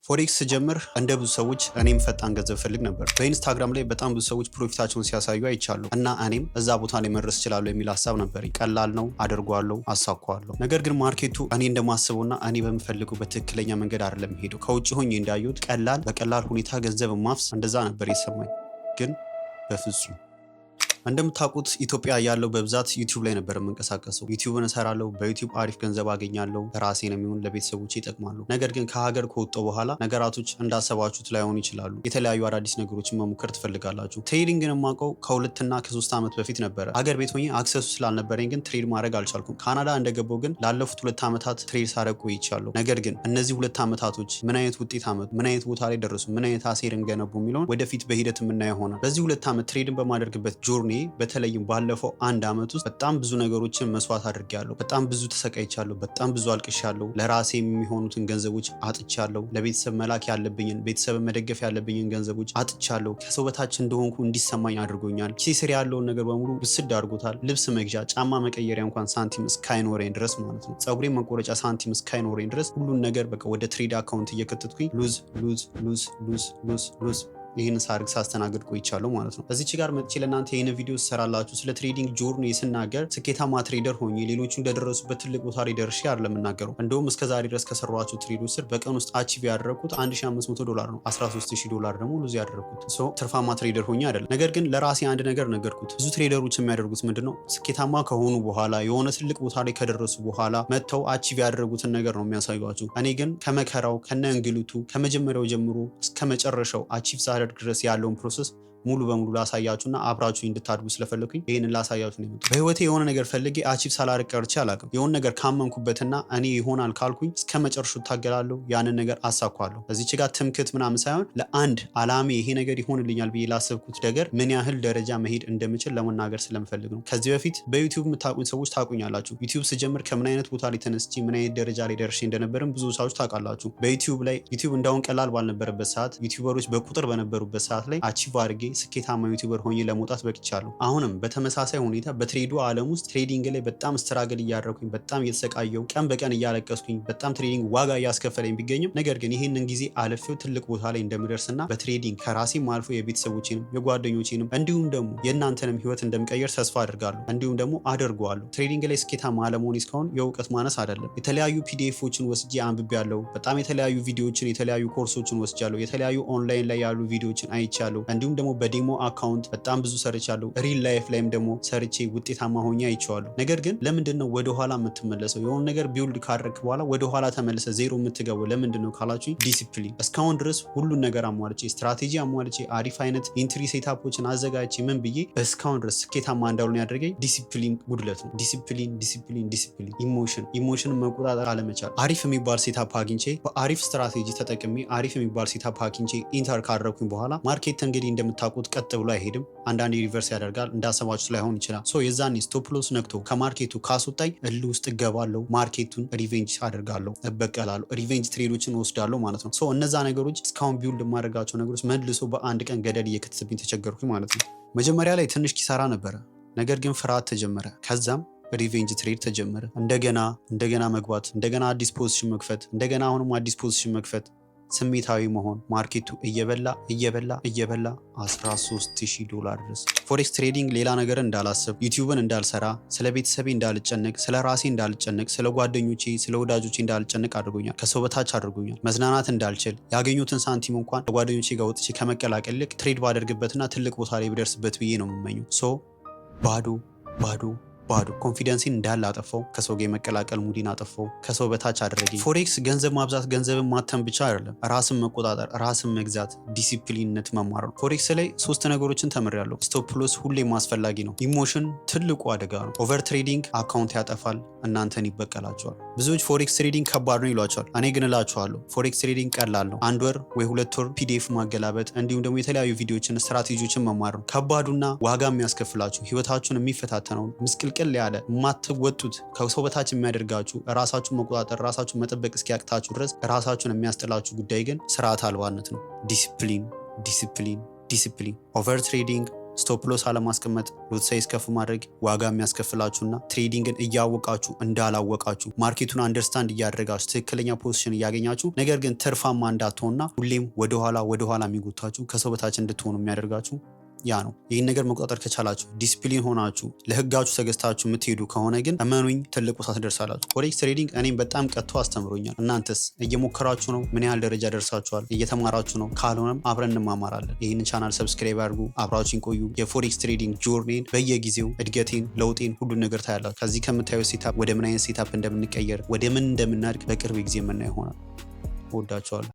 ፎሬክስ ጀምር እንደ ብዙ ሰዎች እኔም ፈጣን ገንዘብ ፈልግ ነበር። በኢንስታግራም ላይ በጣም ብዙ ሰዎች ፕሮፊታቸውን ሲያሳዩ አይቻሉ እና እኔም እዛ ቦታ ላይ መድረስ እችላለሁ የሚል ሀሳብ ነበር። ቀላል ነው፣ አደርገዋለሁ፣ አሳካዋለሁ። ነገር ግን ማርኬቱ እኔ እንደማስበውና እኔ በምፈልገው በትክክለኛ መንገድ አይደለም ሄደው። ከውጭ ሆኜ እንዳየሁት በቀላል ሁኔታ ገንዘብ ማፍስ እንደዛ ነበር የሰማኝ፣ ግን በፍጹም እንደምታውቁት ኢትዮጵያ ያለው በብዛት ዩቲዩብ ላይ ነበር የምንቀሳቀሰው። ዩቲዩብን እሰራለሁ፣ በዩቲዩብ አሪፍ ገንዘብ አገኛለሁ፣ ለራሴን የሚሆን ለቤተሰቦቼ ይጠቅማሉ። ነገር ግን ከሀገር ከወጣሁ በኋላ ነገራቶች እንዳሰባችሁት ላይሆኑ ይችላሉ። የተለያዩ አዳዲስ ነገሮችን መሞከር ትፈልጋላችሁ። ትሬዲንግን የማውቀው ከ2 እና ከ3 ዓመት በፊት ነበረ። ሀገር ቤት ሆኜ አክሰሱ ስላልነበረኝ ግን ትሬድ ማድረግ አልቻልኩም። ካናዳ እንደገባው ግን ላለፉት 2 ዓመታት ትሬድ ሳረግ ቆይቻለሁ። ነገር ግን እነዚህ 2 ዓመታቶች ምን አይነት ውጤት አመጡ፣ ምን አይነት ቦታ ላይ ደረሱ፣ ምን አይነት አሴርን ገነቡ የሚለውን ወደፊት በሂደት የምናየው ይሆናል። በዚህ 2 ዓመት ትሬድን በማደርግበት ጆርኒ በተለይም ባለፈው 1 ዓመት ውስጥ በጣም ብዙ ነገሮችን መስዋዕት አድርጌያለሁ። በጣም ብዙ ተሰቃይቻለሁ። በጣም ብዙ አልቅሻለሁ። ለራሴ የሚሆኑትን ገንዘቦች አጥቻለሁ። ለቤተሰብ መላክ ያለብኝን፣ ቤተሰብ መደገፍ ያለብኝን ገንዘቦች አጥቻለሁ። ከሰው በታች እንደሆንኩ እንዲሰማኝ አድርጎኛል። ኪሴ ያለውን ነገር በሙሉ ብስድ አድርጎታል። ልብስ መግዣ፣ ጫማ መቀየሪያ እንኳን ሳንቲም እስካይኖረኝ ድረስ ማለት ነው። ፀጉሬ መቆረጫ ሳንቲም እስካይኖረኝ ድረስ ሁሉን ነገር በቃ ወደ ትሬድ አካውንት እየከተትኩኝ ሉዝ ይህን ሳርግ ሳስተናግድ ቆይቻለሁ ማለት ነው። እዚች ጋር መጥቼ ለእናንተ ይህን ቪዲዮ ሰራላችሁ ስለ ትሬዲንግ ጆርኒ ስናገር ስኬታማ ትሬደር ሆኜ ሌሎቹ እንደደረሱበት ትልቅ ቦታ ላይ ደርሼ አይደለም የምናገረው። እንደውም እስከዛሬ ድረስ ከሰሯቸው ትሬዶች ስር በቀን ውስጥ አቺቭ ያደረኩት $1500 ነው። $13000 ደግሞ ሉዝ ያደረኩት። ትርፋማ ትሬደር ሆኜ አይደለም። ነገር ግን ለራሴ አንድ ነገር ነገርኩት። ብዙ ትሬደሮች የሚያደርጉት ምንድነው? ስኬታማ ከሆኑ በኋላ የሆነ ትልቅ ቦታ ላይ ከደረሱ በኋላ መጥተው አቺቭ ያደረጉትን ነገር ነው የሚያሳዩአችሁ። እኔ ግን ከመከራው ከነ እንግልቱ ከመጀመሪያው ጀምሮ እስከ መጨረሻው አቺቭ ድረስ ያለውን ፕሮሰስ ሙሉ በሙሉ ላሳያችሁና አብራችሁ እንድታድጉ ስለፈለኩኝ ይሄንን ላሳያችሁ ነው የመጣሁት። በህይወቴ የሆነ ነገር ፈልጌ አቺቭ ሳላደርግ ቀርቼ አላውቅም። የሆነ ነገር ካመንኩበትና እኔ ይሆናል ካልኩኝ እስከ መጨረሻው ታገላለሁ፣ ያንን ነገር አሳካዋለሁ። እዚች ጋር ትምክት ምናምን ሳይሆን ለአንድ አላሜ ይሄ ነገር ይሆንልኛል ብዬ ላሰብኩት ነገር ምን ያህል ደረጃ መሄድ እንደምችል ለመናገር ስለምፈልግ ነው። ከዚህ በፊት በዩቲዩብ የምታውቁኝ ሰዎች ታውቁኛላችሁ። ዩቲዩብ ስጀምር ከምን አይነት ቦታ ላይ ተነስቼ ምን አይነት ደረጃ ላይ ደርሼ እንደነበርም ብዙ ሰዎች ታውቃላችሁ። በዩቲዩብ ላይ ዩቲዩብ እንዳሁን ቀላል ባልነበረበት ሰዓት፣ ዩቲዩበሮች በቁጥር በነበሩበት ሰዓት ላይ አቺቭ አድርጌ ስኬታማ ዩቲዩበር ሆኜ ለመውጣት በቅቻለሁ። አሁንም በተመሳሳይ ሁኔታ በትሬዱ ዓለም ውስጥ ትሬዲንግ ላይ በጣም ስትራግል እያደረኩኝ፣ በጣም እየተሰቃየው፣ ቀን በቀን እያለቀስኩኝ፣ በጣም ትሬዲንግ ዋጋ እያስከፈለኝ ቢገኝም ነገር ግን ይህንን ጊዜ አለፌው ትልቅ ቦታ ላይ እንደምደርስና በትሬዲንግ ከራሴም አልፎ የቤተሰቦቼንም የጓደኞቼንም እንዲሁም ደግሞ የእናንተንም ህይወት እንደምቀየር ተስፋ አድርጋለሁ። እንዲሁም ደግሞ አደርገዋለሁ። ትሬዲንግ ላይ ስኬታማ አለመሆን እስካሁን የእውቀት ማነስ አይደለም። የተለያዩ ፒዲኤፎችን ወስጄ አንብቤያለሁ። በጣም የተለያዩ ቪዲዮዎችን፣ የተለያዩ ኮርሶችን ወስጃለሁ። የተለያዩ ኦንላይን ላይ ያሉ ቪዲዮዎችን አይቻለሁ። እንዲሁም ደግሞ በዴሞ አካውንት በጣም ብዙ ሰርቻለሁ። ሪል ላይፍ ላይም ደግሞ ሰርቼ ውጤታማ ሆኜ አይቼዋለሁ። ነገር ግን ለምንድነው ወደ ኋላ የምትመለሰው? የሆነ ነገር ቢውልድ ካደረክ በኋላ ወደ ኋላ ተመልሰ ዜሮ የምትገባው ለምንድነው ካላችሁ፣ ዲሲፕሊን። እስካሁን ድረስ ሁሉን ነገር አሟልቼ፣ ስትራቴጂ አሟልቼ፣ አሪፍ አይነት ኢንትሪ ሴታፖችን አዘጋጅቼ ምን ብዬ እስካሁን ድረስ ስኬታማ እንዳልሆን ያደረገኝ ዲሲፕሊን ጉድለት ነው። ዲሲፕሊን፣ ኢሞሽን መቆጣጠር አለመቻል። አሪፍ የሚባል ሴታፕ አግኝቼ በአሪፍ ስትራቴጂ ተጠቅሜ አሪፍ የሚባል ሴታፕ አግኝቼ ኢንተር ካደረኩኝ በኋላ ማርኬት እንግዲህ እንደምታውቁት ቀጥ ብሎ አይሄድም። አንዳንድ ሪቨርስ ያደርጋል። እንዳሰባችሁ ላይሆን ይችላል። የዛኔ ስቶፕ ሎስ ነክቶ ከማርኬቱ ካስወጣኝ እል ውስጥ እገባለሁ። ማርኬቱን ሪቬንጅ አደርጋለሁ፣ እበቀላለሁ፣ ሪቬንጅ ትሬዶችን ወስዳለሁ ማለት ነው። እነዛ ነገሮች እስካሁን ቢውልድ የማደርጋቸው ነገሮች መልሶ በአንድ ቀን ገደል እየከተተብኝ ተቸገርኩኝ ማለት ነው። መጀመሪያ ላይ ትንሽ ኪሳራ ነበረ። ነገር ግን ፍርሃት ተጀመረ። ከዛም ሪቬንጅ ትሬድ ተጀመረ። እንደገና መግባት፣ እንደገና አዲስ ፖዚሽን መክፈት፣ እንደገና አሁንም አዲስ ፖዚሽን መክፈት፣ ስሜታዊ መሆን። ማርኬቱ እየበላ $13000 ድረስ። ፎሬክስ ትሬዲንግ ሌላ ነገር እንዳላስብ፣ ዩቲዩብን እንዳልሰራ፣ ስለ ቤተሰቤ እንዳልጨነቅ፣ ስለ ራሴ እንዳልጨነቅ፣ ስለ ጓደኞቼ፣ ስለ ወዳጆቼ እንዳልጨነቅ አድርጎኛል። ከሰው በታች አድርጎኛል። መዝናናት እንዳልችል፣ ያገኙትን ሳንቲም እንኳን ከጓደኞቼ ጋር ወጥቼ ከመቀላቀል ይልቅ ትሬድ ባደርግበትና ትልቅ ቦታ ላይ ብደርስበት ብዬ ነው የምመኘው። ባዶ ኮንፊደንሲን እንዳለ አጠፋው። ከሰው ጋር የመቀላቀል ሙዲን አጠፋው። ከሰው በታች አደረገኝ። ፎሬክስ ገንዘብ ማብዛት፣ ገንዘብን ማተም ብቻ አይደለም፣ ራስን መቆጣጠር፣ ራስን መግዛት፣ ዲሲፕሊንነት መማር ነው። ፎሬክስ ላይ 3 ነገሮችን ተምሬያለሁ። ስቶፕ ሎስ ሁሌም አስፈላጊ ነው። ኢሞሽን ትልቁ አደጋ ነው። ኦቨር ትሬዲንግ አካውንት ያጠፋል፣ እናንተን ይበቀላቸዋል። ብዙዎች ፎሬክስ ትሬዲንግ ከባድ ነው ይሏቸዋል። እኔ ግን እላቸዋለሁ ፎሬክስ ትሬዲንግ ቀላል ነው። 1 ወር ወይ 2 ወር ፒዲኤፍ ማገላበጥ እንዲሁም ደግሞ የተለያዩ ቪዲዮዎችን፣ ስትራቴጂዎችን መማር ነው። ከባዱና ዋጋ የሚያስከፍላችሁ ህይወታችሁን የሚፈታተነው ምስቅልቅል ያለ የማትወጡት ከሰው በታች የሚያደርጋችሁ ራሳችሁን መቆጣጠር፣ ራሳችሁን መጠበቅ እስኪያቅታችሁ ድረስ ራሳችሁን የሚያስጥላችሁ ጉዳይ ግን ስርዓት አልባነት ነው። ዲሲፕሊን። ኦቨር ትሬዲንግ ስቶፕ ሎስ አለማስቀመጥ፣ ሎት ሳይዝ ከፍ ማድረግ ዋጋ የሚያስከፍላችሁና ትሬዲንግን እያወቃችሁ እንዳላወቃችሁ ማርኬቱን አንደርስታንድ እያደረጋችሁ ትክክለኛ ፖዚሽን እያገኛችሁ ነገር ግን ትርፋማ እንዳትሆኑና ሁሌም ወደኋላ የሚጎታችሁ ከሰው በታች እንድትሆኑ የሚያደርጋችሁ ያ ነው። ይህን ነገር መቆጣጠር ከቻላችሁ ዲስፕሊን ሆናችሁ ለህጋችሁ ተገዝታችሁ የምትሄዱ ከሆነ ግን እመኑኝ ትልቅ ቦታ ትደርሳላችሁ። ፎሬክስ ትሬዲንግ እኔም በጣም ቀጥቶ አስተምሮኛል። እናንተስ እየሞከራችሁ ነው? ምን ያህል ደረጃ ደርሳችኋል? እየተማራችሁ ነው? ካልሆነም አብረን እንማማራለን። ይህንን ቻናል ሰብስክራይብ አድርጉ፣ አብራችሁን ቆዩ። የፎሬክስ ትሬዲንግ ጆርኔን በየጊዜው እድገቴን፣ ለውጤን ሁሉን ነገር ታያላችሁ። ከዚህ ከምታዩት ሴታፕ ወደ ምን አይነት ሴታፕ እንደምንቀየር ወደ ምን እንደምናድግ በቅርብ ጊዜ የምናየው ይሆናል። እወዳችኋለሁ።